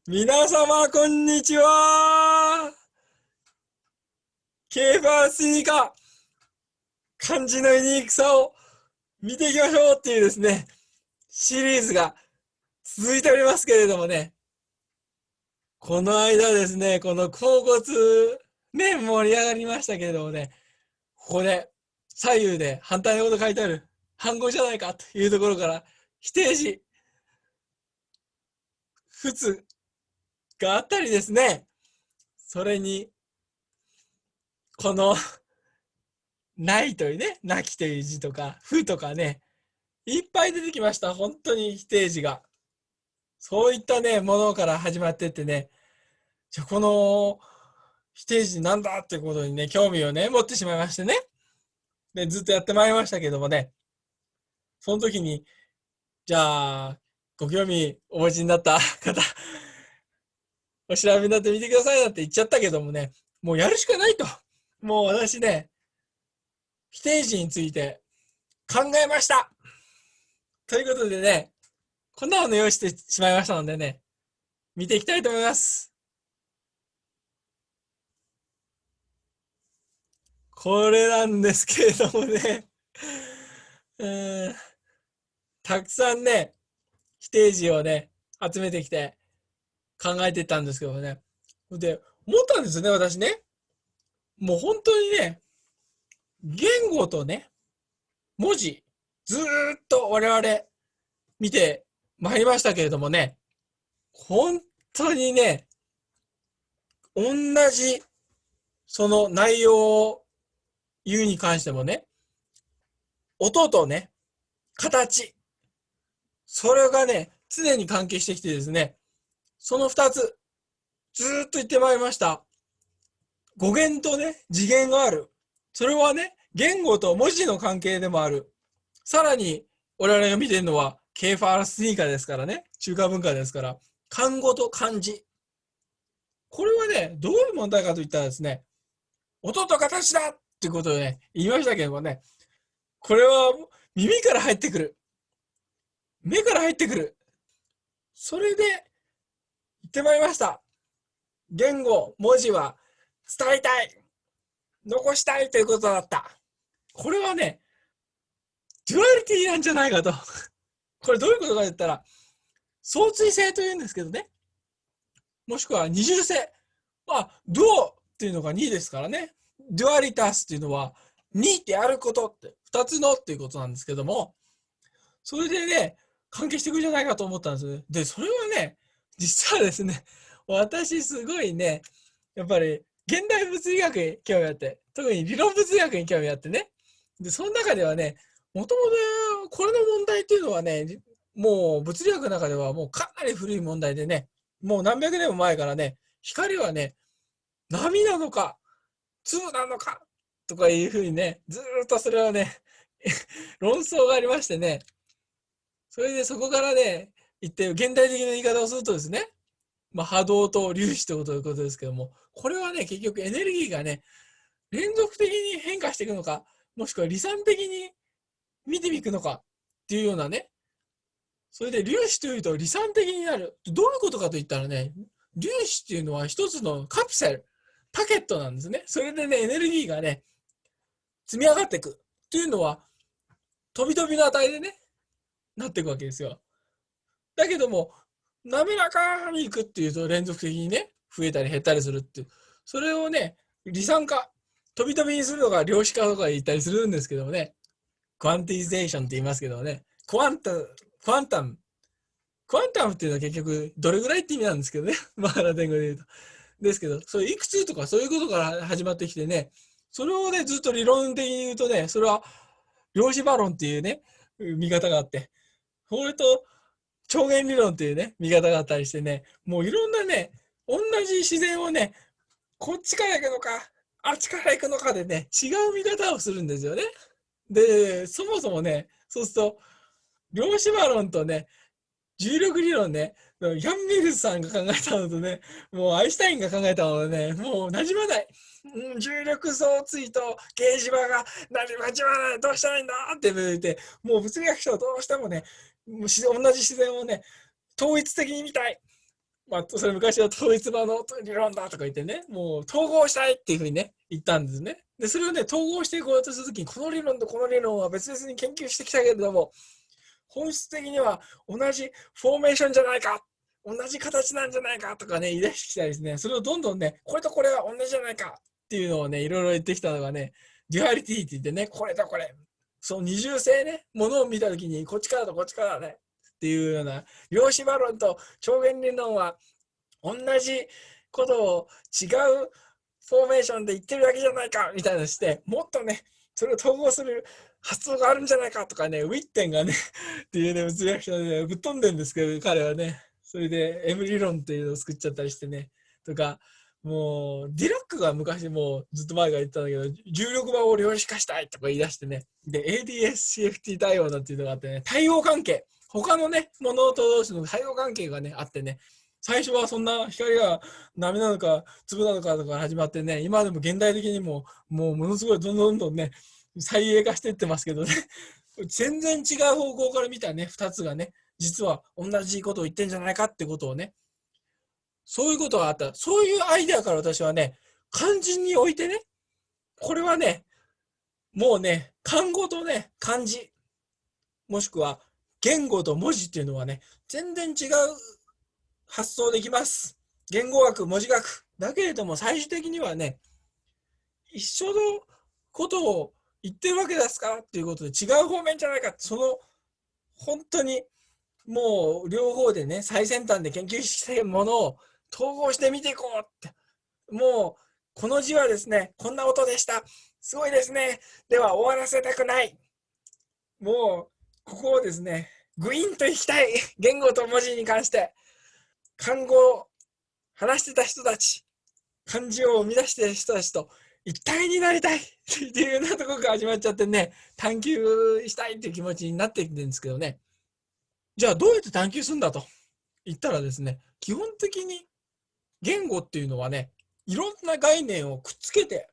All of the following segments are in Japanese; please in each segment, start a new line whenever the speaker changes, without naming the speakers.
皆様、こんにちは。ケーファースイカ、漢字のユニークさを見ていきましょうっていうですね、シリーズが続いておりますけれどもね、この間ですね、この甲骨、ね、盛り上がりましたけれどもね、ここで左右で反対のこと書いてある、反語じゃないかというところから、否定詞、仏があったりですね、それに、このないというね、なきという字とか、ふとかね、いっぱい出てきました。本当に否定詞が。そういったね、ものから始まってってね、じゃあこの否定詞なんだってことにね、興味をね、持ってしまいましてね。で、ずっとやってまいりましたけどもね、その時に、じゃあ、ご興味お持ちになった方、お調べになってみてくださいなんて言っちゃったけどもね、もうやるしかないと。もう私ね、否定詞について考えました。ということでね、こんなの用意してしまいましたのでね、見ていきたいと思います。これなんですけれどもね、たくさんね、否定詞をね、集めてきて考えていったんですけどね。で、思ったんですよね、私ね。もう本当にね、言語とね、文字、ずーっと我々見てまいりましたけれどもね、本当にね、同じその内容を言うに関してもね、音とね、形、それがね、常に関係してきてですね、その二つ、ずーっと言ってまいりました。語源とね、次元がある。それはね、言語と文字の関係でもある。さらに、我々が見ているのは、ケーファースニーカーですからね、中華文化ですから、漢語と漢字。これはね、どういう問題かといったらですね、音と形だっていうことをね、言いましたけどもね、これは耳から入ってくる。目から入ってくる。それで言ってまいりました。言語、文字は伝えたい。残したいということだった。これはね、デュアリティなんじゃないかと。これどういうことかと言ったら、相対性というんですけどね。もしくは二重性。まあ、ドゥオっていうのが2ですからね。デュアリタスっていうのは2ってやることって、2つのっていうことなんですけども、それでね、関係してくるんじゃないかと思ったんです。で、それはね、実はですね、私すごいね、やっぱり現代物理学に興味あって、特に理論物理学に興味あってね。で、その中ではね、もともとこれの問題っていうのはね、もう物理学の中ではもうかなり古い問題でね、もう何百年も前からね、光はね、波なのか、粒なのか、とかいうふうにね、ずーっとそれはね、論争がありましてね、それでそこからね、言って現代的な言い方をするとですね、まあ、波動と粒子ということですけども、これはね、結局エネルギーがね、連続的に変化していくのか、もしくは離散的に見ていくのかっていうようなね、それで粒子というと離散的になる。どういうことかといったらね、粒子っていうのは一つのカプセル、パケットなんですね。それでね、エネルギーがね、積み上がっていく。っていうのは、飛び飛びの値でね、なっていくわけですよ。だけども、滑らかにいくっていうと連続的にね、増えたり減ったりするっていう。それをね、離散化、飛び飛びにするのが量子化とか言ったりするんですけどもね、クワンティゼーションって言いますけどもね、クワンタム、クワンタムっていうのは結局、どれぐらいって意味なんですけどね、まあ、ラテン語で言うと。ですけど、そういういくつとかそういうことから始まってきてね、それをね、ずっと理論的に言うとね、それは量子バロンっていうね、見方があって、それと超弦理論っていうね、見方があったりしてね、もういろんなね、同じ自然をね、こっちから行くのか、あっちから行くのかでね、違う見方をするんですよね。で、そもそもね、そうすると、量子バロンとね、重力理論ね、ヤン・ミルスさんが考えたのとね、もうアインシュタインが考えたのでね、もう馴染まない。重力相対とゲージ場が馴染まない、どうしたらいいんだって言って、もう物理学者はどうしてもね、同じ自然をね、統一的に見たい。まあ、それ昔は統一場の理論だとか言ってね、もう統合したいっていうふうにね、言ったんですね。で、それをね、統合していこうとするときに、この理論とこの理論は別々に研究してきたけれども、本質的には同じフォーメーションじゃないか、同じ形なんじゃないかとかね、言い出してきたりですね、それをどんどんね、これとこれは同じじゃないかっていうのをね、いろいろ言ってきたのがね、デュアリティって言ってね、これとこれ、その二重性ね、ものを見たときに、こっちからとこっちからね、っていうような、量子場論と超弦理論は同じことを違うフォーメーションで言ってるだけじゃないかみたいなして、もっとね、それを統合する発想があるんじゃないかとかね、ウィッテンがねっていうね、物理学者で、ね、ぶっ飛んでるんですけど、彼はね、それで M 理論っていうのを作っちゃったりしてね、とか、もう、ディラックが昔もうずっと前から言ったんだけど、重力場を量子化したいとか言い出してね、で、ADS-CFT 対応なんていうのがあってね、対応関係、他のね、物音同士の対応関係がね、あってね、最初はそんな光が波なのか粒なのかとか始まってね、今でも現代的にももうものすごいどんどんね、再鋭化していってますけどね、全然違う方向から見たね、2つがね、実は同じことを言ってんじゃないかってことをね、そういうことがあった。そういうアイデアから私はね、漢字においてね、これはね、もうね、漢語とね、漢字、もしくは言語と文字っていうのはね、全然違う発想できます。言語学、文字学。だけれども最終的にはね、一緒のことを言ってるわけですからっていうことで違う方面じゃないかって、その本当にもう両方でね、最先端で研究しているものを統合してみていこうって。もう、この字はですね、こんな音でした。すごいですね。では終わらせたくない。もう、ここをですね、グイーンといきたい。言語と文字に関して。漢語を話してた人たち、漢字を生み出してる人たちと一体になりたいっていうようなところから始まっちゃってね、探求したいっていう気持ちになってきてるんですけどね。じゃあどうやって探求するんだと言ったらですね、基本的に言語っていうのはね、いろんな概念をくっつけて、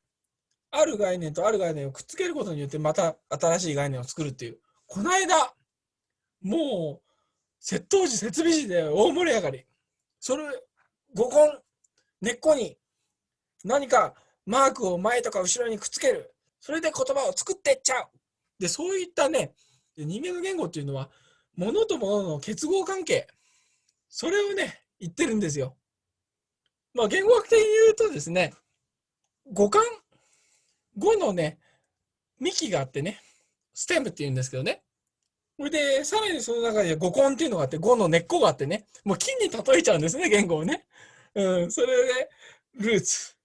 ある概念とある概念をくっつけることによってまた新しい概念を作るっていう。この間、もう、窃盗時、設備時で大盛り上がり。それ、語根、根っこに何かマークを前とか後ろにくっつける。それで言葉を作っていっちゃう。で、そういったね、人間の言語っていうのは、物と物の結合関係。それをね、言ってるんですよ。まあ、言語学的に言うとですね、語感、語のね、幹があってね、ステムって言うんですけどね。それで、さらにその中で語根っていうのがあって、語の根っこがあってね、もう木に例えちゃうんですね、言語をね。それで、ルーツ、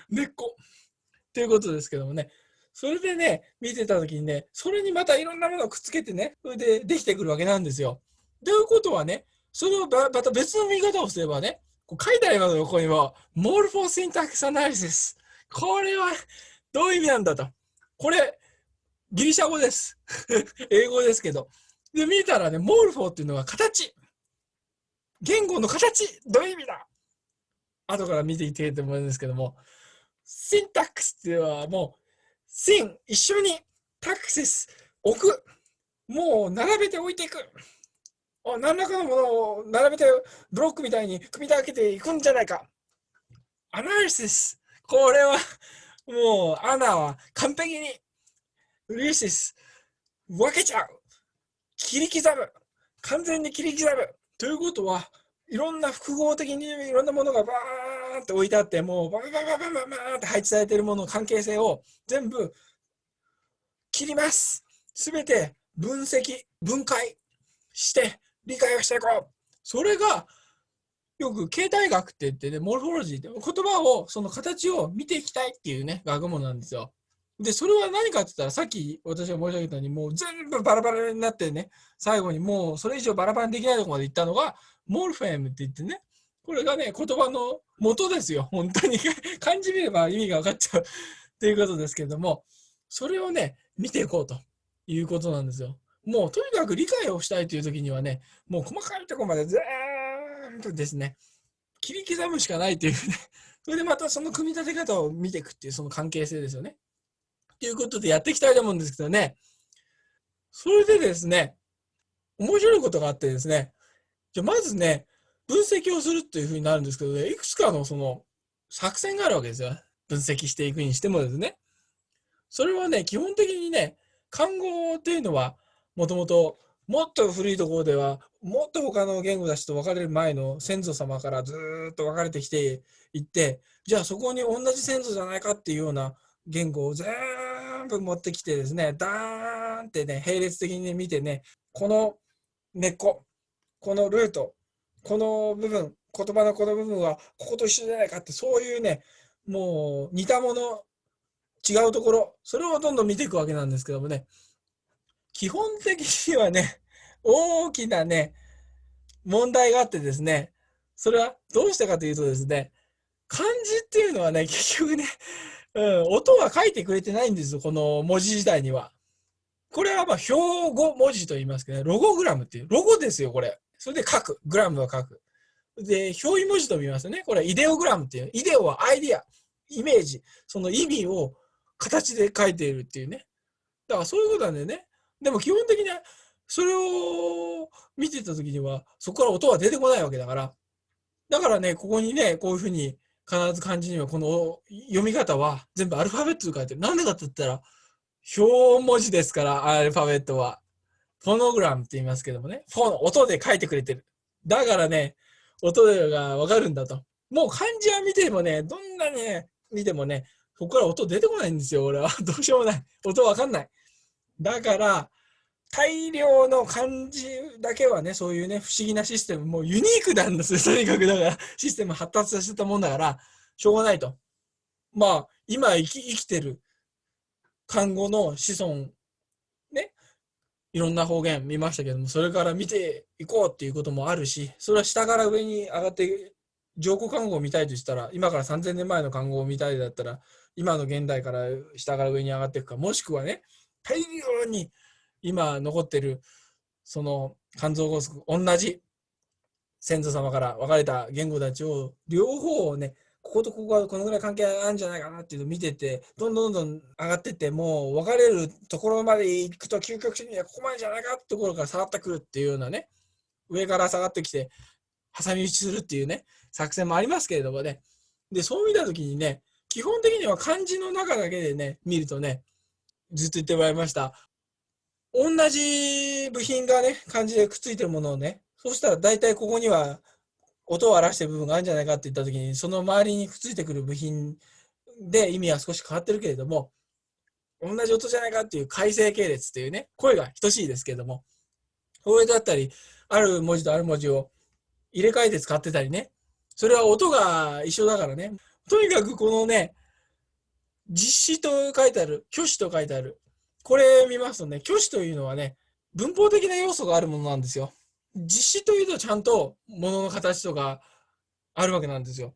根っこっていうことですけどもね。それでね、見てた時にね、それにまたいろんなものをくっつけてね、それでできてくるわけなんですよ。ということはね、それをまた別の見方をすればね、こう書いてありますよ、ここには。モルフォーシンタックスアナリシス。これはどういう意味なんだと。これ、ギリシャ語です。英語ですけど。で、見たらね、モルフォーっていうのは形。言語の形。どういう意味だ。後から見ていてと思うんですけども、シンタックスっていうのはもう、シン、一緒に、タクシス、置く。もう並べて置いていく。何らかのものを並べてブロックみたいに組み立てていくんじゃないか。アナリシス。これは、もう、アナは完璧に、リシス、分けちゃう。切り刻む。完全に切り刻む。ということは、いろんな複合的にいろんなものがバーンって置いてあって、もうバーンって配置されているものの関係性を全部切ります。すべて分析、分解して理解をしていこう。それがよく形態学って言ってね、モルフォロジーって言葉を、その形を見ていきたいっていうね、学問なんですよ。で、それは何かって言ったら、さっき私が申し上げたように、もう全部バラバラになってね、最後にもうそれ以上バラバラにできないところまで行ったのが、モルフェムって言ってね、これがね、言葉の元ですよ。本当に漢字見れば意味が分かっちゃうっていうことですけれども、それをね、見ていこうということなんですよ。もうとにかく理解をしたいという時にはね、もう細かいところまで全部とですね、切り刻むしかないというね、それでまたその組み立て方を見ていくっていうその関係性ですよね。ということでやっていきたいと思うんですけどね、それでですね、面白いことがあってですね、じゃまずね、分析をするというふうになるんですけどね、いくつかのその作戦があるわけですよ。分析していくにしてもですね。それはね、基本的にね、漢語っていうのは、もともと、もっと古いところでは、もっと他の言語たちと分かれる前の先祖様からずーっと分かれてきていって、じゃあそこに同じ先祖じゃないかっていうような言語を全部持ってきてですね、ダーンってね、並列的にね見てね、この根っこ、このルート、この部分、言葉のこの部分はここと一緒じゃないかって、そういうね、もう似たもの、違うところ、それをどんどん見ていくわけなんですけどもね、基本的にはね、大きなね、問題があってですね、それはどうしたかというとですね、漢字っていうのはね、結局ね、音は書いてくれてないんですよ、この文字自体には。これはまあ標語文字と言いますけどね、ロゴグラムっていう、ロゴですよ、これ。それで書く、グラムは書く。で、表意文字と見ますね。これはイデオグラムっていう、イデオはアイディア、イメージ、その意味を形で書いているっていうね。だからそういうことなんだよね。でも基本的には、それを見てた時には、そこから音は出てこないわけだから。だからね、ここにね、こういうふうに、必ず漢字にはこの読み方は全部アルファベットで書いてる。なんでかって言ったら、表文字ですから、アルファベットは。フォノグラムって言いますけどもね。フォの音で書いてくれてる。だからね、音がわかるんだと。もう漢字は見てもね、どんなにね、見てもね、ここから音出てこないんですよ、俺は。どうしようもない。音わかんない。だから、大量の漢字だけはね、そういうね、不思議なシステム、もうユニークなんですよ、とにかく。だから、システム発達させたもんだから、しょうがないと。まあ、今生きてる漢語の子孫、ね、いろんな方言見ましたけども、それから見ていこうっていうこともあるし、それは下から上に上がって、上古漢語を見たいとしたら、今から3000年前の漢語を見たいだったら、今の現代から下から上に上がっていくか、もしくはね、大量に今残ってる、その肝臓法則、同じ先祖様から分かれた言語たちを、両方をね、こことここはこのぐらい関係あるんじゃないかなっていうのを見てて、どんどんどんどん上がってって、もう分かれるところまで行くと、究極的にはここまでじゃないかってところから下がってくるっていうようなね、上から下がってきて、挟み撃ちするっていうね、作戦もありますけれどもね。で、そう見たときにね、基本的には漢字の中だけでね、見るとね、ずっと言ってもらいました。同じ部品がね、漢字でくっついてるものをね、そうしたら大体ここには音を表している部分があるんじゃないかって言ったときに、その周りにくっついてくる部品で意味は少し変わってるけれども、同じ音じゃないかっていう改正系列っていうね、声が等しいですけれども、これだったり、ある文字とある文字を入れ替えて使ってたりね、それは音が一緒だからね、とにかくこのね、実子と書いてある、虚子と書いてある、これ見ますとね、虚子というのはね、文法的な要素があるものなんですよ。実子というとちゃんと物の形とかあるわけなんですよ。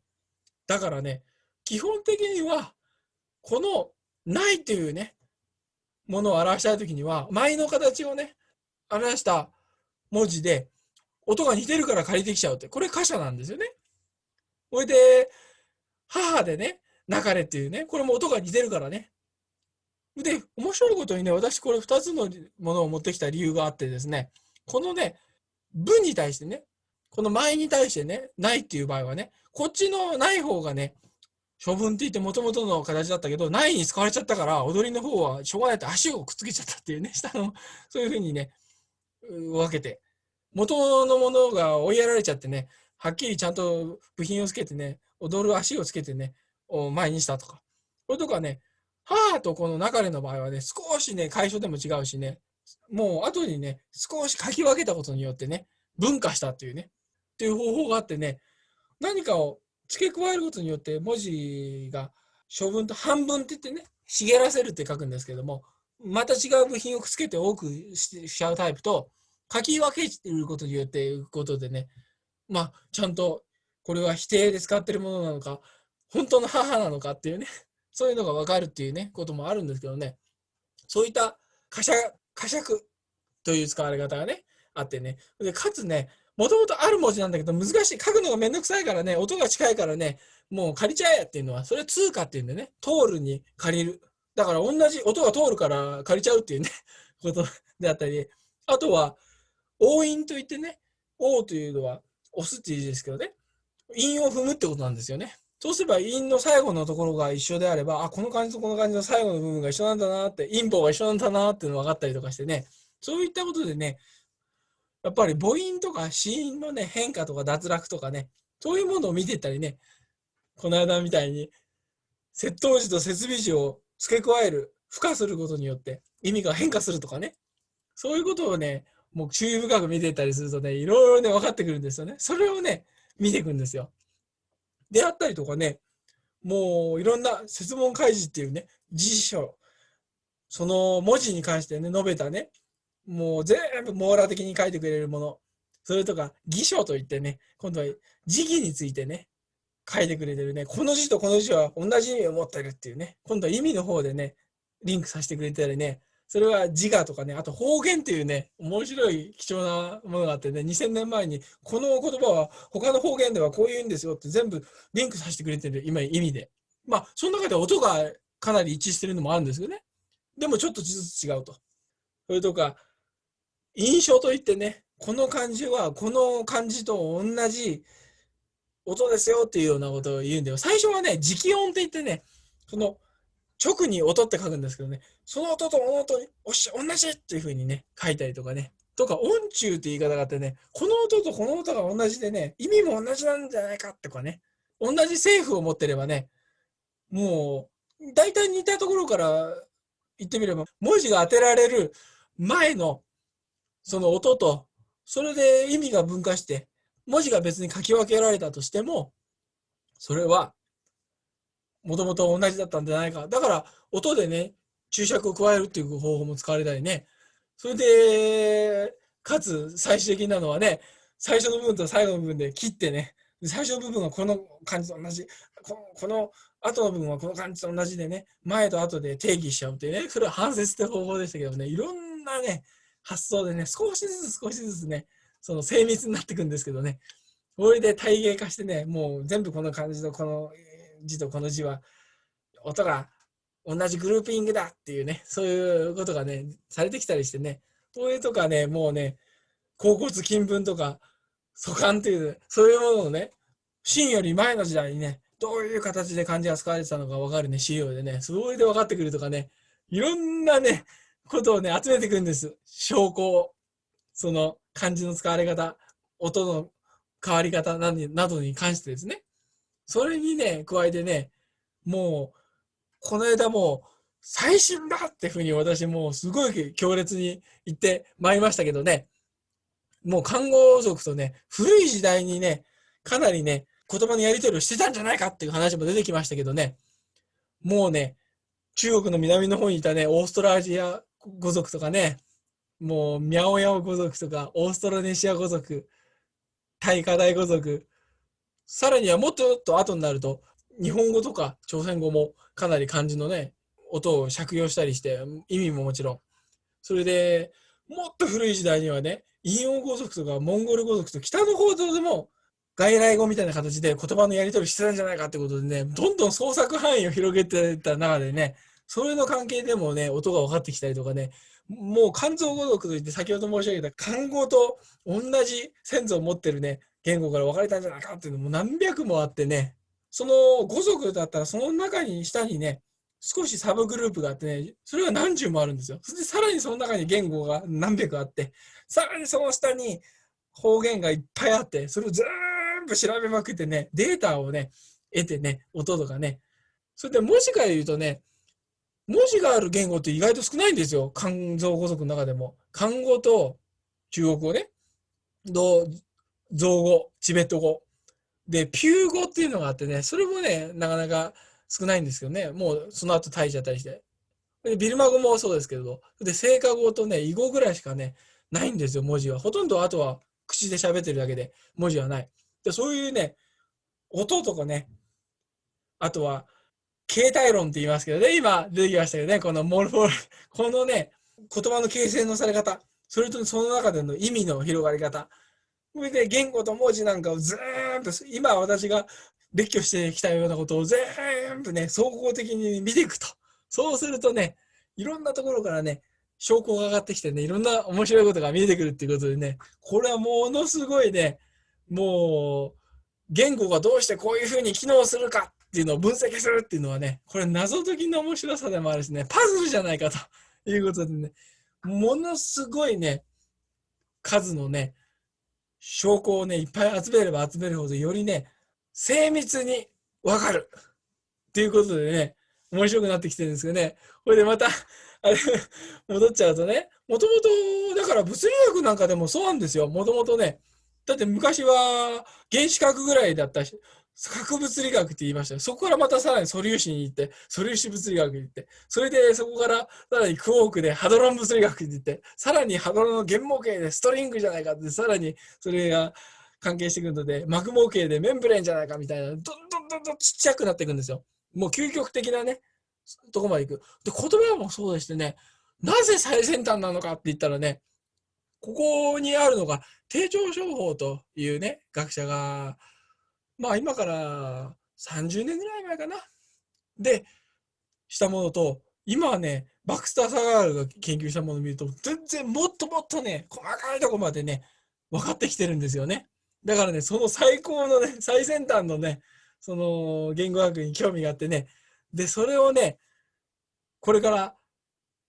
だからね、基本的には、このないというね、ものを表したいときには、舞の形をね、表した文字で、音が似てるから借りてきちゃうって、これ貨車なんですよね。これで、母でね、泣かれっていうね、これも音が似てるからね。で、面白いことにね、私これ2つのものを持ってきた理由があってですね、このね、文に対してね、この前に対してね、ないっていう場合はね、こっちのない方がね、処分って言って元々の形だったけど、ないに使われちゃったから、踊りの方はしょうがないって足をくっつけちゃったっていうね、下の、そういうふうにね、分けて、元のものが追いやられちゃってね、はっきりちゃんと部品をつけてね、踊る足をつけてね、前にしたとか。これとかね、母とこの中での場合はね、少しね、楷書でも違うしね、もう後にね、少し書き分けたことによってね、分化したっていうね、っていう方法があってね、何かを付け加えることによって文字が書分と半分って言ってね、茂らせるって書くんですけども、また違う部品をくっつけて多くしちゃうタイプと、書き分けることによっていうことでね、まあ、ちゃんとこれは否定で使ってるものなのか、本当の母なのかっていうね、そういうのが分かるっていうね、こともあるんですけどね、そういった呵責という使われ方がね、あってね。で、かつね、もともとある文字なんだけど、難しい。書くのがめんどくさいからね、音が近いからね、もう借りちゃえっていうのは、それは通貨っていうんでね、通るに借りる。だから同じ音が通るから借りちゃうっていうね、ことであったり、あとは、押印といってね、押というのは、押すっていう字ですけどね、韻を踏むってことなんですよね。そうすれば韻の最後のところが一緒であれば、あ、この漢字とこの漢字の最後の部分が一緒なんだなって、韻法が一緒なんだなっていうのが分かったりとかしてね、そういったことでね、やっぱり母音とか子音のね、変化とか脱落とかね、そういうものを見ていったりね、この間みたいに、接頭辞と接尾辞を付け加える、付加することによって意味が変化するとかね、そういうことをね、もう注意深く見ていったりするとね、いろいろね、分かってくるんですよね。それをね、見ていくんですよ。であったりとかね、もういろんな説問開示っていうね、辞書、その文字に関してね、述べたね、もう全部網羅的に書いてくれるもの、それとか、義書といってね、今度は時期についてね、書いてくれてるね、この字とこの字は同じ意味を持ってるっていうね、今度は意味の方でね、リンクさせてくれたりね、それは自我とかね、あと方言っていうね、面白い貴重なものがあってね、2000年前にこの言葉は他の方言ではこういうんですよって全部リンクさせてくれてる今意味で。まあ、その中で音がかなり一致してるのもあるんですけどね。でもちょっとずつ違うと。それとか、印象といってね、この漢字はこの漢字と同じ音ですよっていうようなことを言うんだよ。最初はね、磁気音って言ってね、その直に音って書くんですけどね、その音とこの音に同じっていう風にね、書いたりとかね。とか、音中って言い方があってね、この音とこの音が同じでね、意味も同じなんじゃないかとかね、同じ政府を持ってればね、もう、大体似たところから言ってみれば、文字が当てられる前のその音と、それで意味が分化して、文字が別に書き分けられたとしても、それはもともと同じだったんじゃないか。だから、音でね、注釈を加えるっていう方法も使われたりね。それで、かつ最終的なのはね、最初の部分と最後の部分で切ってね、最初の部分はこの漢字と同じ、この後の部分はこの漢字と同じでね、前と後で定義しちゃうっていうね、それは反説って方法でしたけどね、いろんなね、発想でね、少しずつね、その精密になっていくんですけどね、それで体系化してね、もう全部この漢字とこの字とこの字は音が同じグルーピングだっていうね、そういうことがね、されてきたりしてね、これとかね、もうね、甲骨金文とか祖漢という、そういうものをね、秦より前の時代にね、どういう形で漢字が使われてたのか分かるね、資料でね、それで分かってくるとかね、いろんなね、ことをね、集めてくるんです。証拠を、その漢字の使われ方、音の変わり方などに関してですね。それにね、加えてね、もう、この間もう、最新だってふうに私もうすごい強烈に言ってまいりましたけどね、もう看護族とね、古い時代にね、かなりね、言葉のやり取りをしてたんじゃないかっていう話も出てきましたけどね、もうね、中国の南の方にいたね、オーストラリア語族とかね、もうミャオヤオ語族とか、オーストラネシア語族、タイカダイ語族、さらにはもっと後になると、日本語とか朝鮮語もかなり漢字のね、音を借用したりして、意味ももちろん。それで、もっと古い時代にはね、陰陽語族とかモンゴル語族と北の方でも外来語みたいな形で言葉のやり取りしてたんじゃないかってことでね、どんどん創作範囲を広げていった中でね、それの関係でもね、音が分かってきたりとかね、もう漢造語族といって先ほど申し上げた漢語と同じ先祖を持ってるね、言語から分かれたんじゃないかっていうのも何百もあってね、その語族だったらその中に下にね、少しサブグループがあってね、それが何十もあるんですよ。そしてさらにその中に言語が何百あって、さらにその下に方言がいっぱいあって、それを全部調べまくってね、データをね、得てね、音とかね。それで文字から言うとね、文字がある言語って意外と少ないんですよ。漢造語族の中でも。漢語と中国語ね、造語、チベット語。で、ピュー語っていうのがあってね、それもね、なかなか少ないんですけどね、もうその後退いちゃったりして。で、ビルマ語もそうですけれど、で、聖火語とね、囲語ぐらいしかね、ないんですよ、文字は。ほとんどあとは口で喋ってるだけで、文字はない。で、そういうね、音とかね、あとは、形態論って言いますけどね、今出てきましたけどね、このモルフォル、このね、言葉の形成のされ方、それとその中での意味の広がり方、それで言語と文字なんかをずーんと、今私が列挙してきたようなことを全部ね、総合的に見ていくと。そうするとね、いろんなところからね、証拠が上がってきてね、いろんな面白いことが見えてくるっていうことでね、これはものすごいね、もう、言語がどうしてこういうふうに機能するかっていうのを分析するっていうのはね、これ謎解きの面白さでもあるしね、パズルじゃないかということでね、ものすごいね、数のね、証拠をね、いっぱい集めれば集めるほど、よりね、精密にわかるっていうことでね、面白くなってきてるんですよね。これでまた、あれ、戻っちゃうとね、もともと、だから物理学なんかでもそうなんですよ。もともとね、だって昔は原子核ぐらいだったし、核物理学って言いましたよ。そこからまたさらに素粒子に行って、素粒子物理学に行って、それでそこからさらにクォークでハドロン物理学に行って、さらにハドロンの原模型でストリングじゃないかって、さらにそれが関係してくるので、膜模型でメンブレンじゃないかみたいな、どんどんどんどんちっちゃくなっていくんですよ。もう究極的なね、とこまで行く。で、言葉もそうでしてね、なぜ最先端なのかって言ったらね、ここにあるのが、定常商法というね、学者が、まあ今から30年ぐらい前かな。で、したものと、今はね、バクスター・サガールが研究したものを見ると、全然もっともっとね、細かいとこまでね、分かってきてるんですよね。だからね、その最高のね、最先端のね、その言語学に興味があってね、で、それをね、これから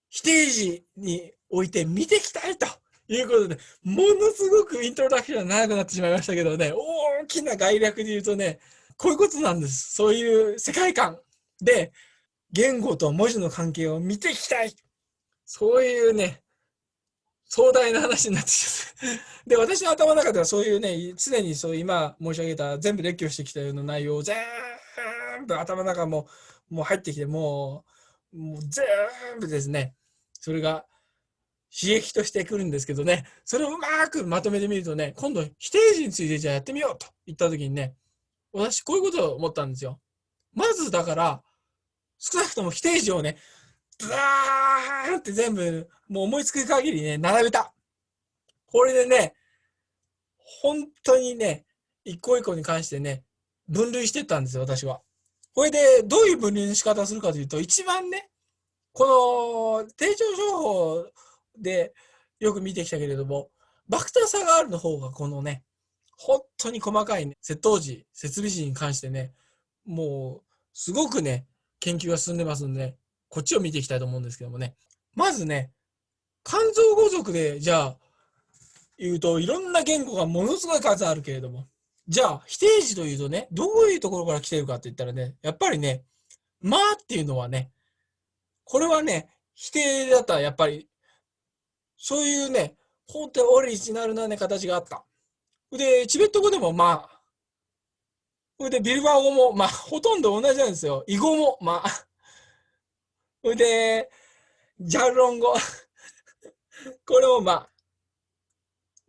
否定時において見ていきたいということで、ものすごくイントロダクションが長くなってしまいましたけどね、大きな概略で言うとね、こういうことなんです。そういう世界観で、言語と文字の関係を見ていきたい。そういうね、壮大な話になってきてで、私の頭の中ではそういうね、常にそう今申し上げた全部列挙してきたような内容を全部頭の中もう入ってきて、もう全部ですね、それが刺激としてくるんですけどね、それをうまくまとめてみるとね、今度否定詞についてじゃあやってみようと言った時にね、私こういうことを思ったんですよ。まずだから、少なくとも否定詞をね、ブワーンって全部、もう思いつく限りね、並べた。これでね、本当にね、一個一個に関してね、分類してったんですよ、私は。これで、どういう分類の仕方をするかというと、一番ね、この、定常情報でよく見てきたけれども、バクター差があるの方が、このね、本当に細かい、ね、窃盗時、設備時に関してね、もう、すごくね、研究が進んでますので、ね、こっちを見ていきたいと思うんですけどもね。まずね、肝臓語族で、じゃあ、言うと、いろんな言語がものすごい数あるけれども、じゃあ、否定詞というとね、どういうところから来てるかって言ったらね、やっぱりね、まあっていうのはね、これはね、否定だったらやっぱり、そういうね、本当にオリジナルなね、形があった。で、チベット語でもまあ、それでビルバオ語もまあ、ほとんど同じなんですよ。イ語もまあ、それで、ジャルロン語、これもまあ、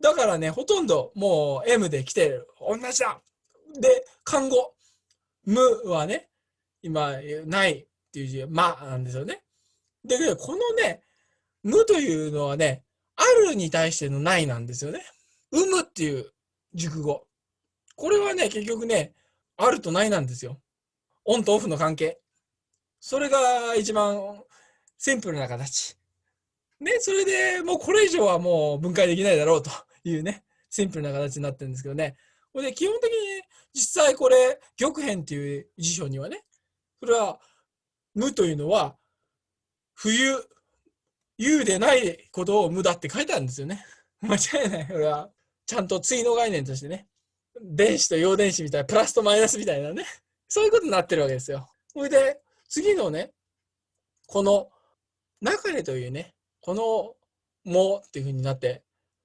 だからね、ほとんどもう M で来てる。同じだ。で、漢語。無はね、今、ないっていう字、まなんですよね。で、このね、無というのはね、あるに対してのないなんですよね。有無っていう熟語。これはね、結局ね、あるとないなんですよ。オンとオフの関係。それが一番シンプルな形。ね、それでもうこれ以上はもう分解できないだろうというね、シンプルな形になってるんですけどね。これで基本的に実際これ、玉編っていう辞書にはね、それは無というのは冬、有でないことを無だって書いてあるんですよね。間違いない。これはちゃんと対の概念としてね、電子と陽電子みたいな、プラスとマイナスみたいなね、そういうことになってるわけですよ。それで、次のね、この中でというね、このもっていう風になって、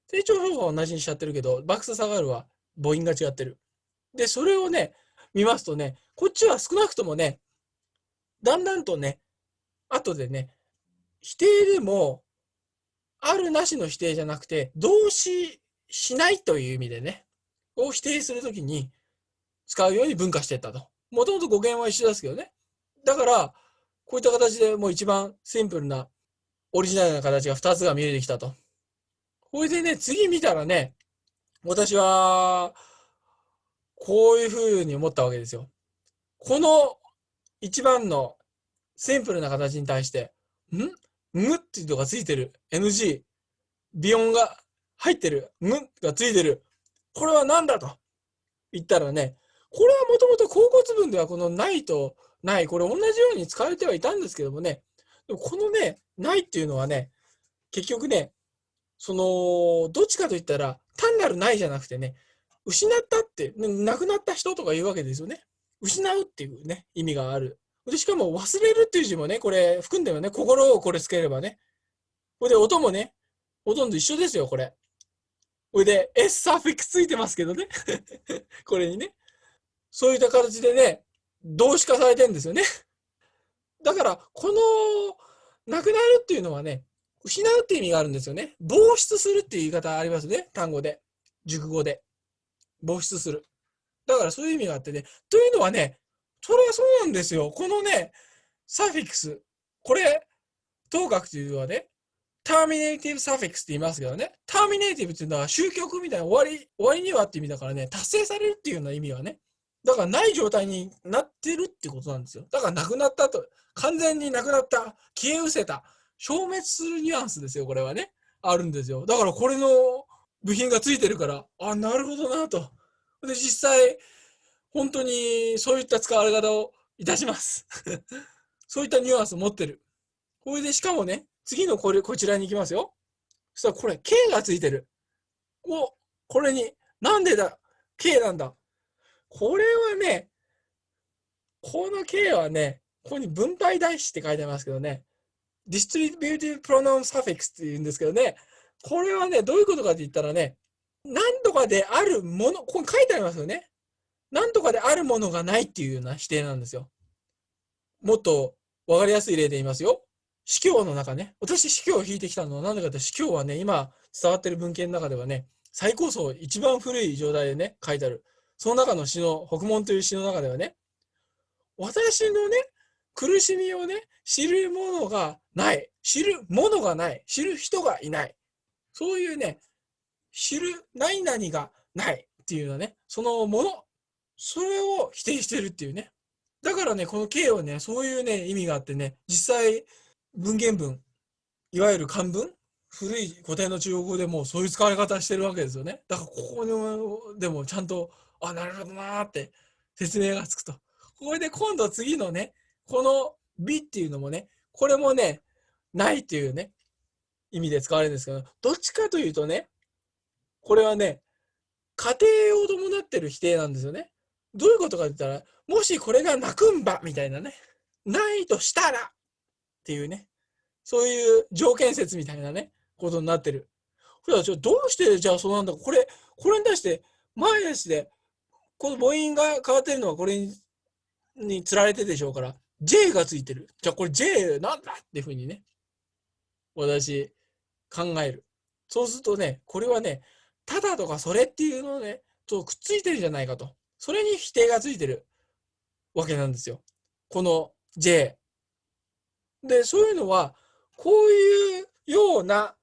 成長標語は同じにしちゃってるけど、バックス下がるは母音が違ってる。で、それをね、見ますとね、こっちは少なくともね、だんだんとね、後でね、否定でも、あるなしの否定じゃなくて、動詞しないという意味でね、を否定するときに使うように分化していったと。もともと語源は一緒ですけどね。だから、こういった形でもう一番シンプルなオリジナルな形が2つが見えてきたと。これでね、次見たらね、私は、こういうふうに思ったわけですよ。この一番のシンプルな形に対して、むっていうのがついてる。NG。微音が入ってる。がついてる。これは何だと。言ったらね、これはもともと甲骨文ではこのないとない、これ同じように使われてはいたんですけどもね、でもこのね、ないっていうのはね、結局ね、どっちかといったら、単なるないじゃなくてね、失ったって、亡くなった人とか言うわけですよね。失うっていうね、意味がある。で、しかも忘れるっていう字もね、これ含んでるよね。心をこれつければね。これで音もね、ほとんど一緒ですよ、これ。これで S サフィックスついてますけどね。これにね。そういった形でね、動詞化されてるんですよね。だから、なくなるっていうのはね、失うっていう意味があるんですよね。亡失するっていう言い方ありますね。単語で。熟語で。亡失する。だからそういう意味があってね。というのはね、それはそうなんですよ。このね、サフィックス。これ、当学というのはね、ターミネイティブサフィックスって言いますけどね。ターミネイティブっていうのは終局みたいな終わりにはって意味だからね、達成されるっていうような意味はね。だからない状態になってるってことなんですよ。だからなくなったと、完全になくなった、消え失せた、消滅するニュアンスですよ、これはね。あるんですよ。だからこれの部品がついてるから、あ、なるほどなと。で、実際、本当にそういった使われ方をいたします。そういったニュアンスを持ってる。これでしかもね、次のこちらに行きますよ。そしたらこれ、K がついてる。これに、なんでだ ?K なんだ。これはね、この K はね、ここに分配代詞って書いてありますけどね、distributive pronoun suffix って言うんですけどね、これはね、どういうことかって言ったらね、何とかであるもの、ここに書いてありますよね。何とかであるものがないっていうような否定なんですよ。もっとわかりやすい例で言いますよ。司教の中ね、私司教を引いてきたのは何でかって、司教はね、今伝わってる文献の中ではね、最高層一番古い状態でね、書いてある。その中の詩の、北門という詩の中ではね、私のね、苦しみをね、知るものがない。知るものがない。知る人がいない。そういうね、知る何々がないっていうのはね、そのもの、それを否定してるっていうね。だからね、この形はね、そういうね、意味があってね、実際、文言文、いわゆる漢文、古い古典の中国語でもそういう使われ方してるわけですよね。だからここでもちゃんと、あ、なるほどなーって説明がつくと。これで今度次のね、この美っていうのもね、これもね、ないっていうね、意味で使われるんですけど、どっちかというとね、これはね、過程を伴ってる否定なんですよね。どういうことかって言ったら、もしこれがなくんばみたいなね、ないとしたらっていうね、そういう条件説みたいなね、ことになってる。これはどうしてじゃあそうなんだこれに対して、前足で、この母音が変わってるのはこれにつられてるでしょうから、J がついてる。じゃあこれ J なんだっていうふうにね、私、考える。そうするとね、これはね、ただとかそれっていうのをね、とくっついてるじゃないかと。それに否定がついてるわけなんですよ。この J。で、そういうのは、こういうような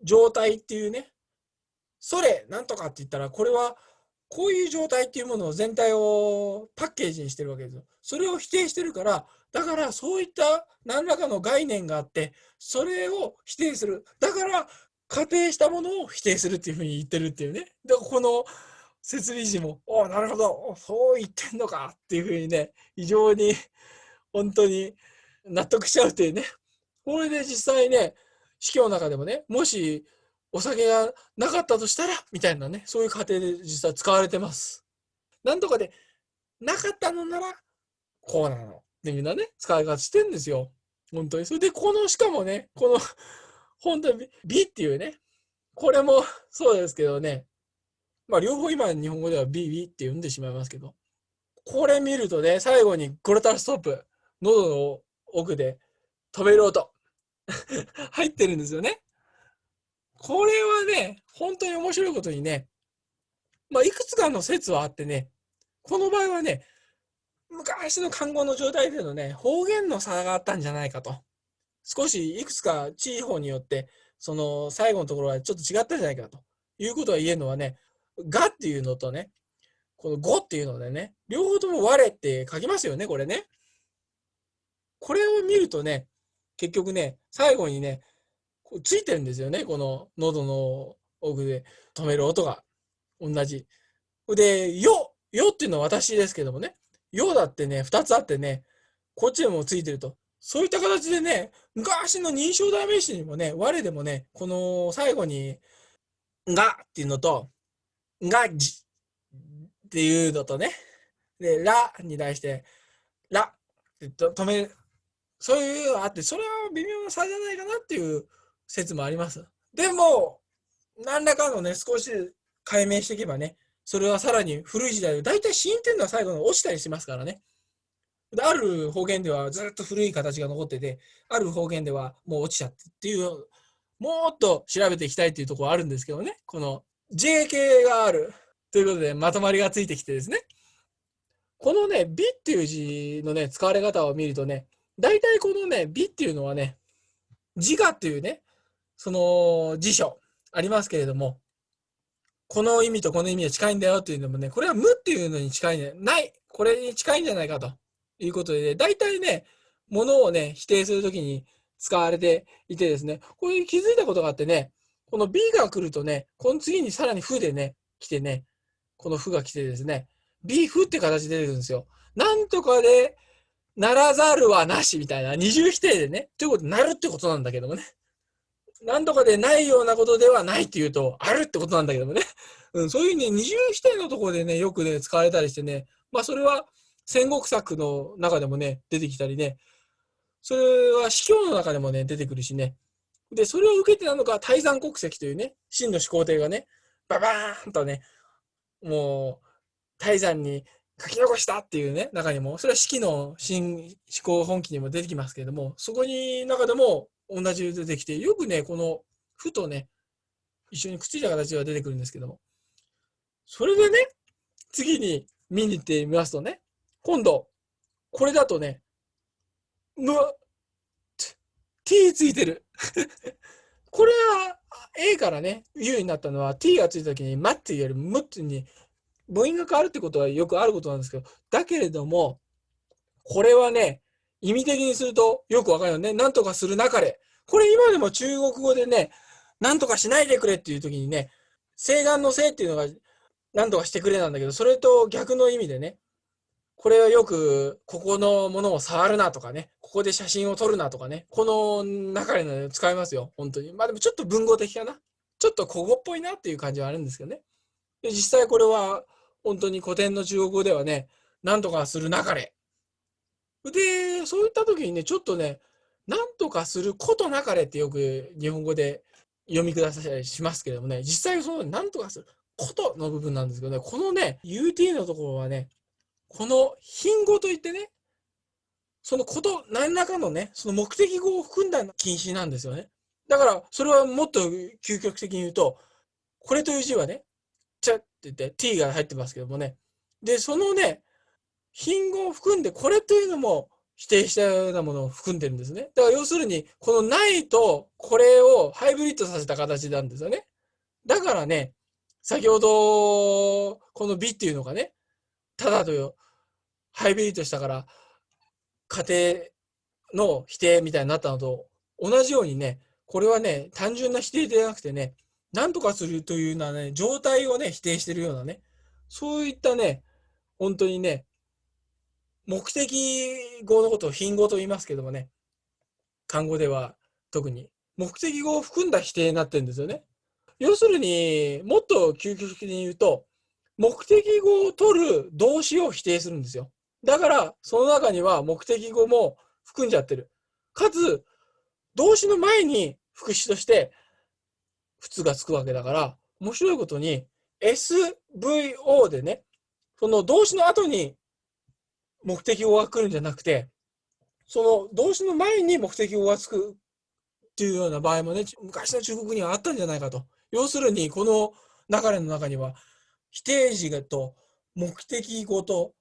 状態っていうね、それ、なんとかって言ったら、これは、こういう状態っていうものを全体をパッケージにしてるわけですよ。それを否定してるから、だからそういった何らかの概念があって、それを否定する。だから、仮定したものを否定するっていうふうに言ってるっていうね。だからこの設備時も、おなるほど、そう言ってんのかっていうふうにね、非常に本当に納得しちゃうっていうね。これで実際ね、司教の中でもね、もしお酒がなかったとしたら、みたいなね、そういう過程で実際使われてます。なんとかで、なかったのなら、こうなの。っていうようなね、使い方してんですよ。本当に。それで、しかもね、本当に、美っていうね、これもそうですけどね、まあ、両方今、日本語では美って読んでしまいますけど、これ見るとね、最後にグロタストップ、喉の奥で止める音、入ってるんですよね。これはね、本当に面白いことにね、まあ、いくつかの説はあってね、この場合はね、昔の漢語の状態でのね、方言の差があったんじゃないかと。少しいくつか地方によって、その最後のところはちょっと違ったんじゃないかということが言えるのはね、がっていうのとね、この語っていうのでね、両方とも我って書きますよね、これね。これを見るとね、結局ね、最後にね、ついてるんですよね、この喉の奥で止める音が同じ。で、よっていうのは私ですけどもね。よだってね、二つあってね、こっちでもついてると。そういった形でね、昔の認証代名詞にもね、我でもね、この最後に、がっていうのと、がじっていうのとね、で、らに対して、らって止める。そういうのがあって、それは微妙な差じゃないかなっていう説もあります。でも、何らかのね、少し解明していけばね、それはさらに古い時代で、だいたい死因っていうのは最後に落ちたりしますからね。ある方言ではずっと古い形が残ってて、ある方言ではもう落ちちゃってっていう、もっと調べていきたいっていうところはあるんですけどね、この JK があるということでまとまりがついてきてですね、このね、美っていう字のね、使われ方を見るとね、大体このね、美っていうのはね、自我っていうね、その辞書ありますけれども、この意味とこの意味は近いんだよっていうのもね、これは無っていうのに近いんじゃない、これに近いんじゃないかということで、ね、大体ね、ものをね、否定するときに使われていてですね、これに気づいたことがあってね、この B が来るとね、この次にさらに負でね、来てね、この負が来てですね、B 負って形で出てくるんですよ。なんとかでならざるはなしみたいな二重否定でね、ということになるってことなんだけどもね。なんとかでないようなことではないっていうと、あるってことなんだけどもね。うん、そういうね、二重否定のところでね、よくね、使われたりしてね、まあそれは戦国策の中でもね、出てきたりね、それは司教の中でもね、出てくるしね。で、それを受けてなのか、泰山国籍というね、秦の始皇帝がね、ババーンとね、もう、泰山に書き残したっていうね、中にも、それは四季の新思考本紀にも出てきますけれども、そこに中でも同じ出てきて、よくね、この負とね、一緒にくっついた形が出てくるんですけども、それでね、次に見に行ってみますとね、今度、これだとね、む、t ついてる。これは A からね、U になったのは t がついた時に、まっていうよりむってに母音が変わるってことはよくあることなんですけど、だけれども、これはね、意味的にするとよくわかるよね。なんとかするなかれ。これ今でも中国語でね、なんとかしないでくれっていう時にね、請願の請っていうのがなんとかしてくれなんだけど、それと逆の意味でね、これはよく、ここのものを触るなとかね、ここで写真を撮るなとかね、この中で、ね、使いますよ、本当に。まあでもちょっと文語的かな。ちょっと古語っぽいなっていう感じはあるんですけどね。で実際これは、本当に古典の中国語ではね、なんとかするなかれ。で、そういった時にね、ちょっとね、なんとかすることなかれってよく日本語で読み下さたりしますけどもね、実際そのなんとかすることの部分なんですけどね、このね、UT のところはね、この品語といってね、そのこと、何らかのね、その目的語を含んだ禁止なんですよね。だから、それはもっと究極的に言うと、これという字はね、ちゃって言って t が入ってますけどもね。で、そのね、品語を含んで、これというのも否定したようなものを含んでるんですね。だから要するに、このないとこれをハイブリッドさせた形なんですよね。だからね、先ほど、この美っていうのがね、ただとハイブリッドしたから、家庭の否定みたいになったのと同じようにね、これはね、単純な否定ではなくてね、なんとかするというのはね、状態をね、否定してるようなね、そういったね、本当にね、目的語のことを品語と言いますけどもね、漢語では特に目的語を含んだ否定になってるんですよね。要するにもっと究極的に言うと、目的語を取る動詞を否定するんですよ。だからその中には目的語も含んじゃってる。かつ動詞の前に副詞として普通がつくわけだから、面白いことに SVO でね、その動詞の後に目的語が来るんじゃなくて、その動詞の前に目的語がつくっていうような場合もね、昔の中国にはあったんじゃないかと。要するに、この流れの中には、否定詞と目的語と、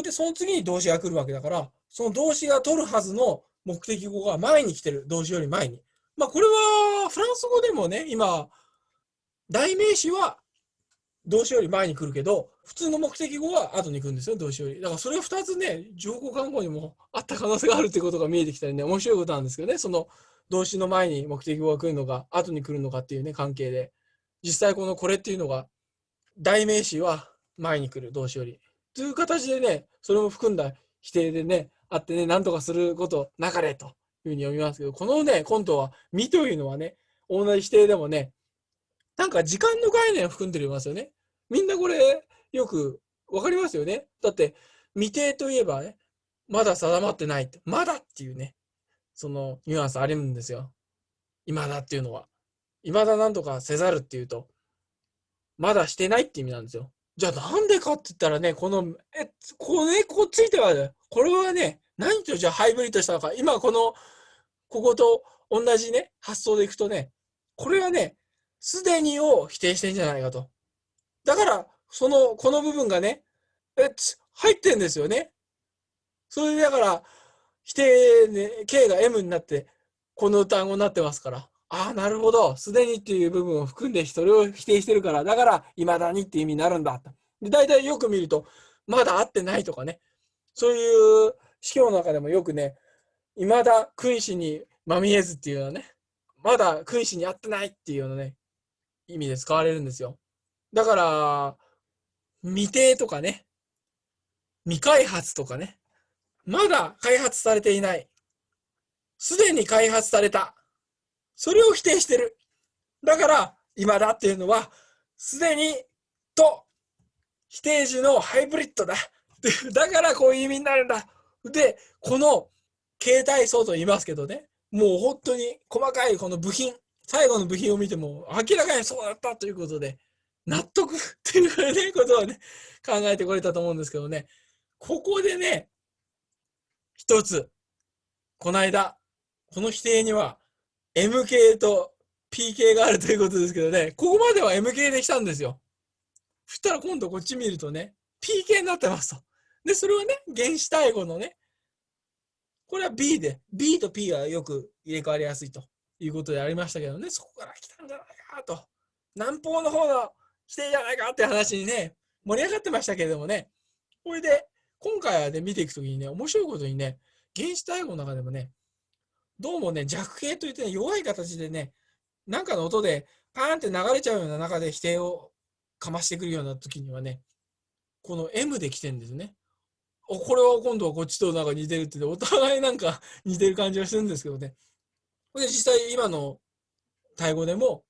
で、その次に動詞が来るわけだから、その動詞が取るはずの目的語が前に来てる。動詞より前に。まあ、これは、フランス語でもね、今、代名詞は動詞より前に来るけど、普通の目的語は後に来るんですよ、動詞より。だからそれが2つね、情報看護にもあった可能性があるってことが見えてきたりね、面白いことなんですけどね、その動詞の前に目的語が来るのか、後に来るのかっていうね、関係で。実際これっていうのが、代名詞は前に来る動詞より。という形でね、それも含んだ否定でね、あってね、なんとかすることなかれというふうに読みますけど、このね、今度は、みというのはね、同じ否定でもね、なんか時間の概念を含んでますよね。みんなこれ、よくわかりますよね。だって、未定といえばね、まだ定まってないって、まだっていうね、そのニュアンスあるんですよ。今だっていうのは。未だなんとかせざるっていうと、まだしてないって意味なんですよ。じゃあなんでかって言ったらね、これ、こっついてはね、これはね、何とじゃあハイブリッドしたのか。今ここと同じね、発想でいくとね、これはね、すでにを否定してんじゃないかと。だから、この部分がね、入ってんですよね。それでだから、否定ね、K が M になって、この単語になってますから。ああ、なるほど。すでにっていう部分を含んでそれを否定してるから、だから、未だにって意味になるんだ。で、大体よく見ると、まだ会ってないとかね。そういう司教の中でもよくね、未だ君子にまみえずっていうのはね、まだ君子に会ってないっていうようなね、意味で使われるんですよ。だから、未定とかね、未開発とかね、まだ開発されていない。すでに開発された。それを否定してる。だから、今だっていうのは、すでにと否定時のハイブリッドだ。だからこういう意味になるんだ。で、この形態層と言いますけどね、もう本当に細かいこの部品、最後の部品を見ても明らかにそうだったということで、納得っていうね、ことをね、考えてこれたと思うんですけどね、ここでね、一つ、この間、この否定には M 系と P 系があるということですけどね、ここまでは M 系で来たんですよ。そしたら今度こっち見るとね、P 系になってますと。で、それはね、原子体語のね、これは B で、B と P がよく入れ替わりやすいということでありましたけどね、そこから来たんじゃないかと。南方の方の否定じゃないかって話にね、盛り上がってましたけれどもね、これで、今回はね、見ていくときにね、面白いことにね、原子体語の中でもね、どうもね、弱形といってね、弱い形でね、なんかの音でパーンって流れちゃうような中で否定をかましてくるような時にはね、この M で来てるんですね。これは今度はこっちとなんか似てるって言って、お互いなんか似てる感じがするんですけどね。で、実際今のタイ語でも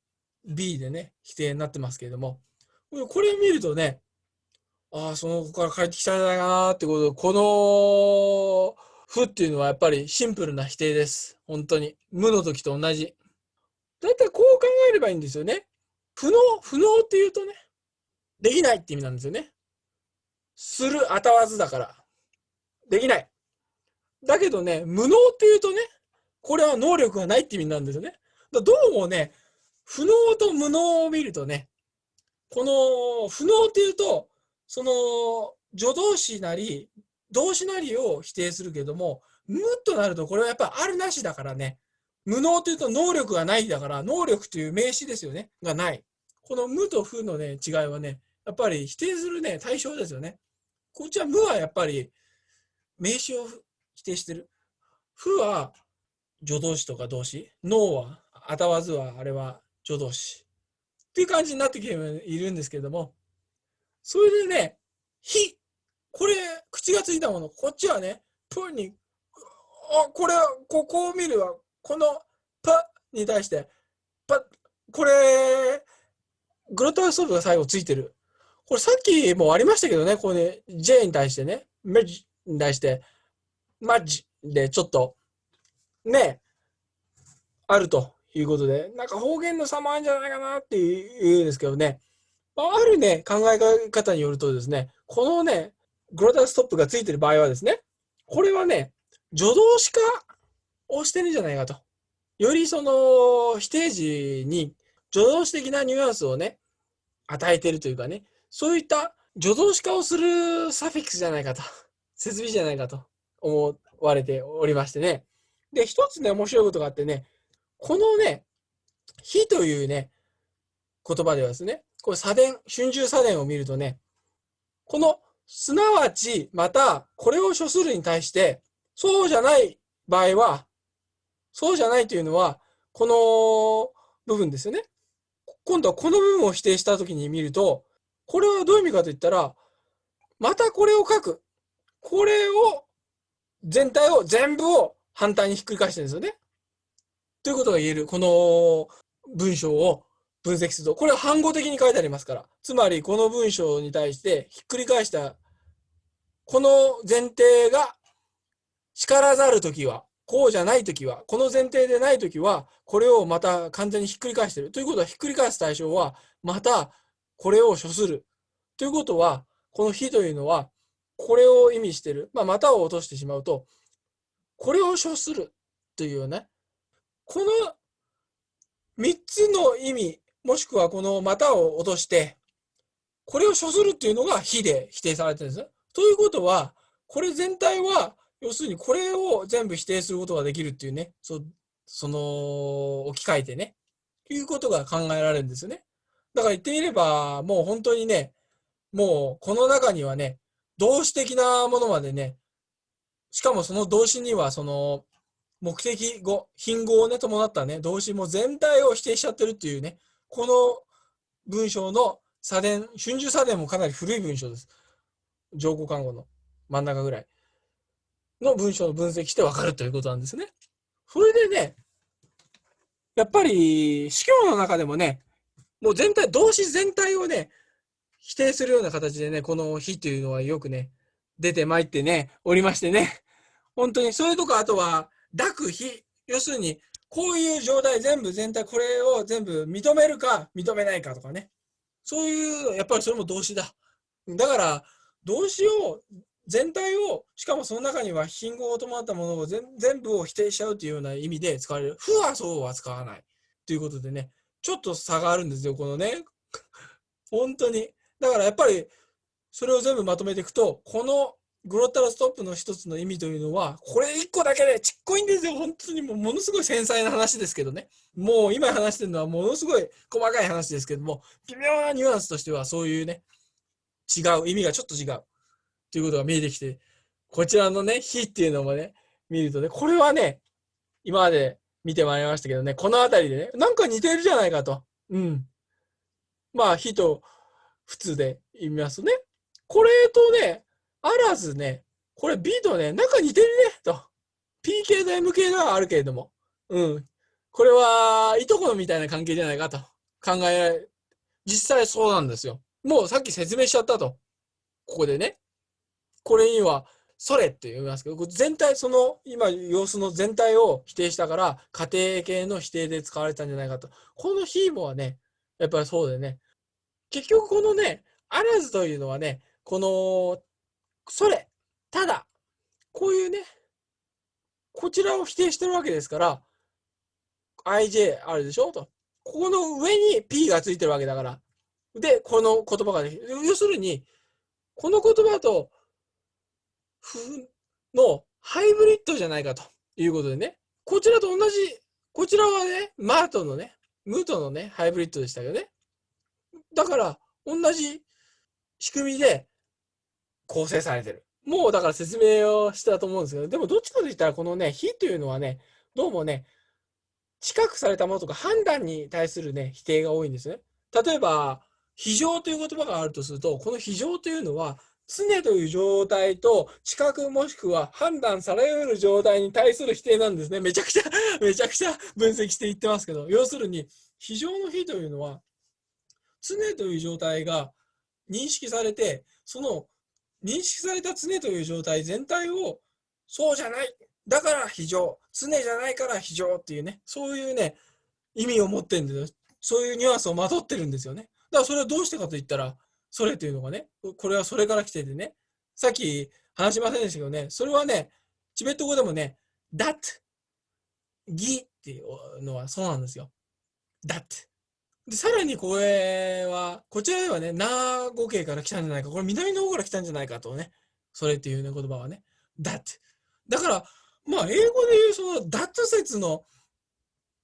B でね、否定になってますけれども、これを見るとね、ああ、その子から帰ってきたんじゃないかなってことで、この負っていうのはやっぱりシンプルな否定です。本当に。無の時と同じ。だいたいこう考えればいいんですよね。不能って言うとね、できないって意味なんですよね。する、あたわずだから。できない。だけどね、無能って言うとね、これは能力がないって意味なんですよね。だどうもね、不能と無能を見るとね、この不能っていうと、その助動詞なり動詞なりを否定するけども、無となるとこれはやっぱりあるなしだからね。無能というと能力がないだから、能力という名詞ですよね。がない。この無と不のね、違いはね、やっぱり否定するね、対象ですよね。こっちは無はやっぱり名詞を否定してる。不は助動詞とか動詞。脳は、あたわずはあれは助動詞。っていう感じになってきているんですけれども、それでね、非、これ、口がついたもの、こっちはね、プに、これ、ここを見るわ、このパに対して、パ、これ、グロットストップが最後ついてる。これさっきもありましたけどね、これ、ね、J に対してね、メジに対して、マッジでちょっと、ね、あるということで、なんか方言の差もあるんじゃないかなっていうんですけどね、あるね、考え方によるとですね、このね、グロータルストップがついてる場合はですね、これはね、助動詞化をしてるんじゃないかと。よりその否定時に助動詞的なニュアンスをね、与えてるというかね、そういった助動詞化をするサフィックスじゃないかと、設備じゃないかと思われておりましてね。で、一つね、面白いことがあってね、このね、非というね、言葉ではですね、これ春秋左伝を見るとね、このすなわち、また、これを処するに対して、そうじゃない場合は、そうじゃないというのは、この部分ですよね。今度はこの部分を否定したときに見ると、これはどういう意味かと言ったら、またこれを書く。これを、全体を、全部を反対にひっくり返してるんですよね。ということが言える。この文章を分析すると、これは反語的に書いてありますから。つまり、この文章に対してひっくり返した、この前提が叱らざるときは、こうじゃないときは、この前提でないときは、これをまた完全にひっくり返している。ということは、ひっくり返す対象は、またこれを処する。ということは、この非というのは、これを意味している。またを落としてしまうと、これを処するというね、この3つの意味、もしくはこのまたを落として、これを処するっていうのが非で否定されてるんです。ということは、これ全体は、要するにこれを全部否定することができるっていうね、その置き換えてね、いうことが考えられるんですよね。だから言ってみれば、もう本当にね、もうこの中にはね、動詞的なものまでね、しかもその動詞にはその目的語、賓語をね、伴ったね、動詞も全体を否定しちゃってるっていうね、この文章の茶伝、春秋茶伝もかなり古い文章です。上皇看護の真ん中ぐらいの文章を分析してわかるということなんですね。それでね、やっぱり、司教の中でもね、もう全体、動詞全体をね、否定するような形でね、この非というのはよくね、出てまいってね、おりましてね、本当にそれとか、あとは、濁非、要するに、こういう状態全体、これを全部認めるか認めないかとかね。そういう、やっぱりそれも動詞だ。だから、動詞を、全体を、しかもその中には賓語を伴ったものを全部を否定しちゃうというような意味で使われる。負はそうは使わない。ということでね、ちょっと差があるんですよ、このね。本当に。だからやっぱり、それを全部まとめていくと、このグロッタルストップの一つの意味というのは、これ一個だけでちっこいんですよ。本当にものすごい繊細な話ですけどね。もう今話してるのはものすごい細かい話ですけども、微妙なニュアンスとしてはそういうね、違う、意味がちょっと違うということが見えてきて、こちらのね、非っていうのもね、見るとね、これはね、今まで見てまいりましたけどね、このあたりでね、なんか似てるじゃないかと。うん。まあ、非と普通で言いますとね、これとね、あらずね、これ B とね、なんか似てるね、と。P 系と M 系ではあるけれども、うん。これはいとこみたいな関係じゃないかと考えられ、実際そうなんですよ。もうさっき説明しちゃったと。ここでね。これには、それって言いますけど、全体、その今様子の全体を否定したから、家庭系の否定で使われたんじゃないかと。このヒーモはね、やっぱりそうでね、結局このね、あらずというのはね、この、それ、ただ、こういうね、こちらを否定してるわけですから、IJ あるでしょと。ここの上に P がついてるわけだから。で、この言葉がね、要するに、この言葉と、のハイブリッドじゃないかということでね、こちらと同じ、こちらはね、ムとのね、ハイブリッドでしたけどね。だから、同じ仕組みで構成されてる。もうだから説明をしたと思うんですけど、でもどっちかと言ったらこのね、非というのはね、どうもね、近くされたものとか判断に対するね、否定が多いんですね。例えば、非常という言葉があるとすると、この非常というのは、常という状態と知覚もしくは判断されうる状態に対する否定なんですね。めちゃくちゃめちゃくちゃ分析して言ってますけど、要するに、非常の非というのは、常という状態が認識されて、その認識された常という状態全体を、そうじゃない。だから非常。常じゃないから非常っていうね、そういうね、意味を持ってるんですよ。そういうニュアンスをまとってるんですよね。だからそれはどうしてかと言ったら、それというのがね、これはそれから来ててね、さっき話しませんでしたけどね、それはね、チベット語でもね、that、ギっていうのはそうなんですよ。that。で、さらにこれは、こちらではね、ナー語系から来たんじゃないか。これ南の方から来たんじゃないかとね。それっていうね、言葉はね。that。だから、まあ、英語で言うその that 説の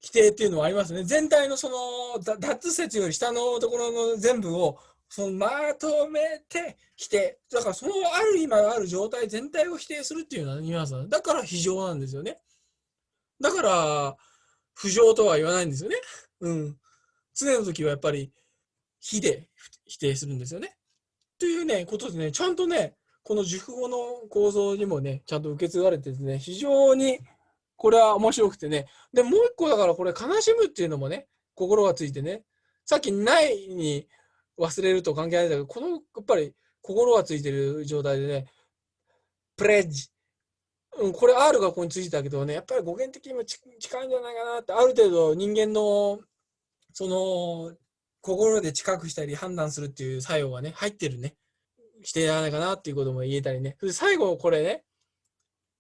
規定っていうのはありますね。全体のその、脱説より下のところの全部を、そのまとめて否定。だからそのある今ある状態全体を否定するっていうのはニュアンスなんです。だから非常なんですよね。だから、不常とは言わないんですよね。うん。常の時はやっぱり、非で否定するんですよね。というね、ことでね、ちゃんとね、この熟語の構造にもね、ちゃんと受け継がれてですね、非常にこれは面白くてね。で、もう一個だからこれ、悲しむっていうのもね、心がついてね、さっきないに忘れると関係ないんだけど、このやっぱり心がついてる状態でね、プレッジ。これ R がここについてたけどね、やっぱり語源的にも近いんじゃないかなって、ある程度人間のその心で近くしたり判断するっていう作用がね、入ってるね、否定じゃないかなっていうことも言えたりね。それで最後これね、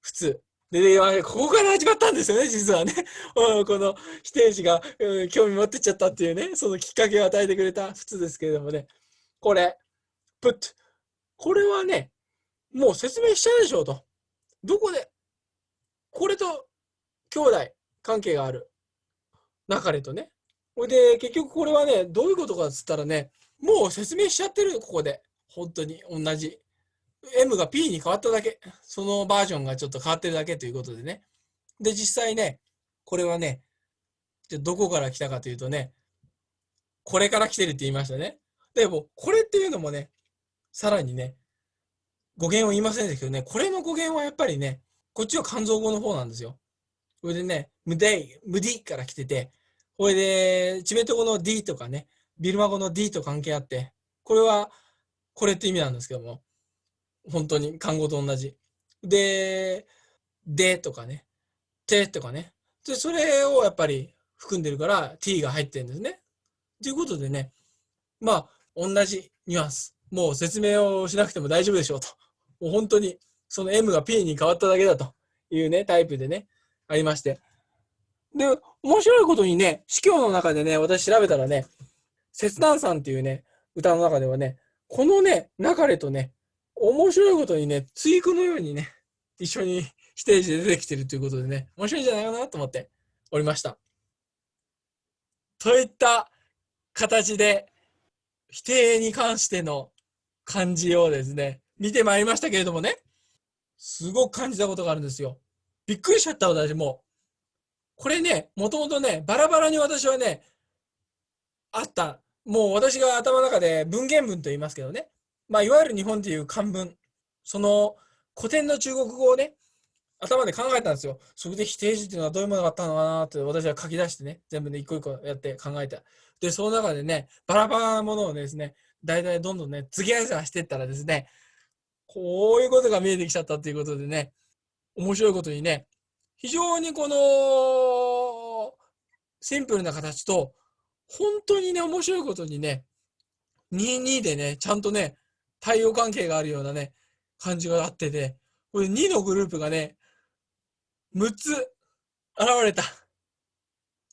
普通。で、ここから始まったんですよね、実はね。この否定詞が、興味持ってっちゃったっていうね、そのきっかけを与えてくれた普通ですけれどもね。これ、put。これはね、もう説明しちゃうでしょうと。どこで、これと兄弟関係がある。中でとね。ほいで、結局これはね、どういうことかっつったらね、もう説明しちゃってる、ここで。本当に同じ。M が P に変わっただけ。そのバージョンがちょっと変わってるだけということでね。で、実際ね、これはね、じゃどこから来たかというとね、これから来てるって言いましたね。でも、これっていうのもね、さらにね、語源を言いませんでしたけどね、これの語源はやっぱりね、こっちは肝臓語の方なんですよ。これでね、ムディから来てて、これで、チベット語の D とかね、ビルマ語の D と関係あって、これは、これって意味なんですけども、本当に漢語と同じ。で、でとかね、てとかね。で、それをやっぱり含んでるから t が入ってるんですね。ということでね、まあ、同じニュアンス。もう説明をしなくても大丈夫でしょうと。もう本当に、その M が P に変わっただけだというね、タイプでね、ありまして。で、面白いことにね、司教の中でね、私調べたらね、切断さんっていうね、歌の中ではね、このね、流れとね、面白いことにね、対句のようにね、一緒にステージで出てきてるということでね、面白いんじゃないかなと思っておりました。といった形で、否定に関しての漢字をですね、見てまいりましたけれどもね、すごく感じたことがあるんですよ。びっくりしちゃった私も。これね、もともとね、バラバラに私はね、あった。もう私が頭の中で文言文と言いますけどね。まあ、いわゆる日本でいう漢文。その古典の中国語をね、頭で考えたんですよ。それで否定詞っていうのはどういうものがあったのかなって私は書き出してね、全部で一個一個やって考えた。で、その中でね、バラバラなものをですね、だいたいどんどんね、次合わせしていったらですね、こういうことが見えてきちゃったっていうことでね、面白いことにね、非常にこのシンプルな形と、本当にね、面白いことにね、22でね、ちゃんとね、対応関係があるようなね、感じがあってて、これ2のグループがね、6つ現れた。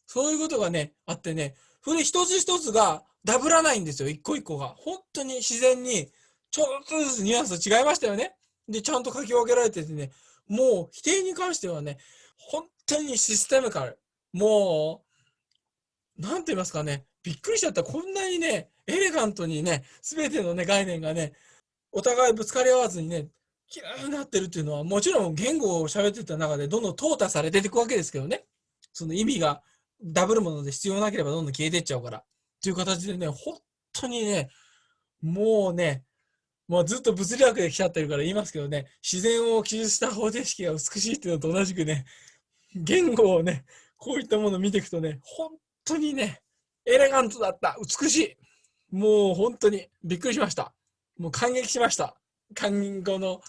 そういうことがね、あってね、それ一つ一つがダブらないんですよ、一個一個が。本当に自然に、ちょっとずつニュアンス違いましたよね。で、ちゃんと書き分けられててね、もう否定に関してはね、本当にシステムカル。もう、なんて言いますかね、びっくりしちゃった。こんなにね、エレガントにね、すべてのね、概念がね、お互いぶつかり合わずにね、綺麗になってるっていうのは、もちろん言語を喋ってた中でどんどん淘汰されていくわけですけどね。その意味がダブるもので必要なければどんどん消えていっちゃうから。っていう形でね、本当にね、もうね、もうずっと物理学で来ちゃってるから言いますけどね、自然を記述した方程式が美しいっていうのと同じくね、言語をね、こういったものを見ていくとね、本当にね、エレガントだった。美しい。もう本当にびっくりしました。もう感激しました。漢語の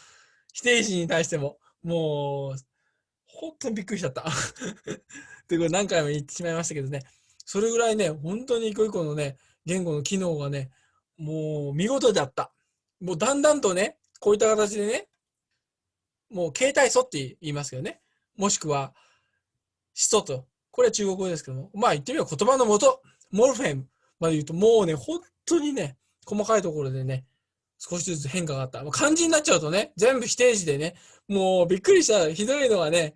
否定詞に対しても。もう、本当にびっくりしちゃった。ということで何回も言ってしまいましたけどね。それぐらいね、本当に一個一個のね、言語の機能がね、もう見事だった。もうだんだんとね、こういった形でね、もう形態素って言いますけどね。もしくは、始祖と。これは中国語ですけども。まあ言ってみれば言葉の元、モルフェムまで言うと、もうね、本当にね、細かいところでね、少しずつ変化があった。漢字になっちゃうとね、全部否定詞でね、もうびっくりした、ひどいのはね、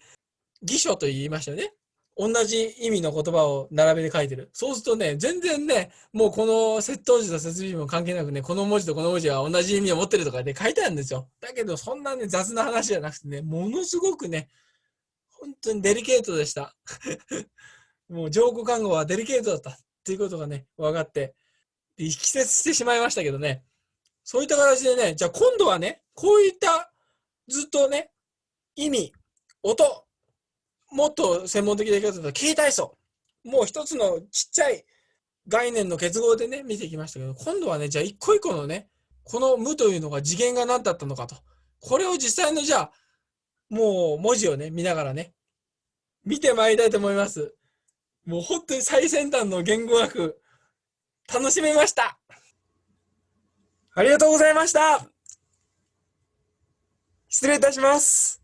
偽書と言いましたよね。同じ意味の言葉を並べて書いてる。そうするとね、全然ね、もうこの窃盗時と設備も関係なくね、この文字とこの文字は同じ意味を持ってるとかで書いてあるんですよ。だけど、そんなね、雑な話じゃなくてね、ものすごくね、本当にデリケートでした。もう、上古看護はデリケートだったっていうことがね、分かって、力説してしまいましたけどね。そういった形でね、じゃあ今度はね、こういったずっとね、意味、音、もっと専門的な言い方だと、形体素。もう一つのちっちゃい概念の結合でね、見てきましたけど、今度はね、じゃあ一個一個のね、この無というのが次元が何だったのかと。これを実際のじゃあ、もう文字をね、見ながらね、見てまいりたいと思います。もう本当に最先端の言語学、楽しめました。ありがとうございました。失礼いたします。